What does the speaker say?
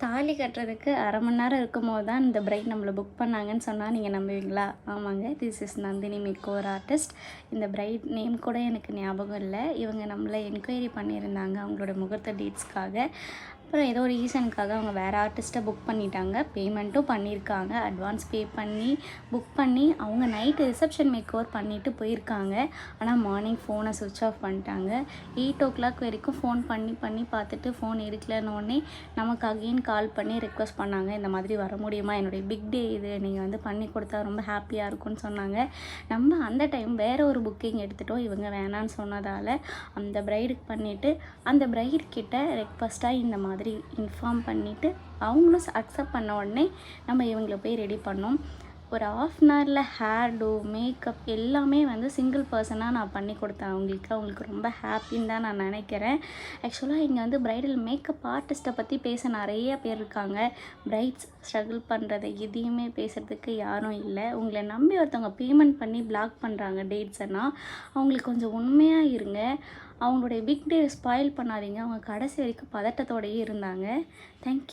தாலி கட்டுறதுக்கு 1/2 மணி நேரம் இருக்கும்போது தான் இந்த பிரைட் நம்மளை புக் பண்ணாங்கன்னு சொன்னால் நீங்கள் நம்புவீங்களா? ஆமாங்க. This is Nandini makeover artist. இந்த பிரைட் நேம் கூட எனக்கு ஞாபகம் இல்லை. இவங்க நம்மளை என்கொயரி பண்ணியிருந்தாங்க அவங்களோட முகூர்த்த டேட்ஸ்க்காக. அப்புறம் ஏதோ ரீசனுக்காக அவங்க வேறு ஆர்டிஸ்ட்டை புக் பண்ணிட்டாங்க. பேமெண்ட்டும் பண்ணியிருக்காங்க. அட்வான்ஸ் பே பண்ணி புக் பண்ணி அவங்க நைட்டு ரிசப்ஷன் மேக்கோவர் பண்ணிவிட்டு போயிருக்காங்க. ஆனால் மார்னிங் ஃபோனை சுவிட்ச் ஆஃப் பண்ணிட்டாங்க. 8 o'clock வரைக்கும் ஃபோன் பண்ணி பார்த்துட்டு ஃபோன் எடுக்கலன்னொடனே நமக்கு அகெயின் கால் பண்ணி ரெக்வஸ்ட் பண்ணாங்க. இந்த மாதிரி வர முடியுமா? என்னுடைய பிக் டே இது, நீங்கள் வந்து பண்ணி கொடுத்தா ரொம்ப ஹாப்பியாக இருக்கும்னு சொன்னாங்க. நம்ம அந்த டைம் வேறு ஒரு புக்கிங் எடுத்துட்டோம். இவங்க வேணான்னு சொன்னதால் அந்த பிரைடுக்கு பண்ணிவிட்டு அந்த பிரைட் கிட்ட ரெக்வஸ்ட்டாக இந்த மாதிரி இன்ஃபார்ம் பண்ணிவிட்டு அவங்களும் அக்செப்ட் பண்ண உடனே நம்ம இவங்களை போய் ரெடி பண்ணோம். ஒரு 1/2 hourல ஹேர் டூ மேக்கப் எல்லாமே வந்து சிங்கிள் பர்சனாக நான் பண்ணி கொடுத்தேன் அவங்களுக்கு ரொம்ப ஹாப்பின்னு தான் நான் நினைக்கிறேன். ஆக்சுவலாக இங்கே வந்து பிரைடல் மேக்கப் ஆர்டிஸ்ட்டை பற்றி பேச நிறைய பேர் இருக்காங்க. பிரைட்ஸ் ஸ்ட்ரகிள் பண்ணுறதை எதையுமே பேசுகிறதுக்கு யாரும் இல்லை. உங்களை நம்பி ஒருத்தவங்க பேமெண்ட் பண்ணி பிளாக் பண்ணுறாங்க டேட்ஸ்னா அவங்களுக்கு கொஞ்சம் உண்மையாக இருங்க. அவங்களுடைய பிக் டே ஸ்பாயில் பண்ணாதீங்க. அவங்க கடைசி வரைக்கும் பதட்டத்தோடையே இருந்தாங்க. தேங்க்யூ.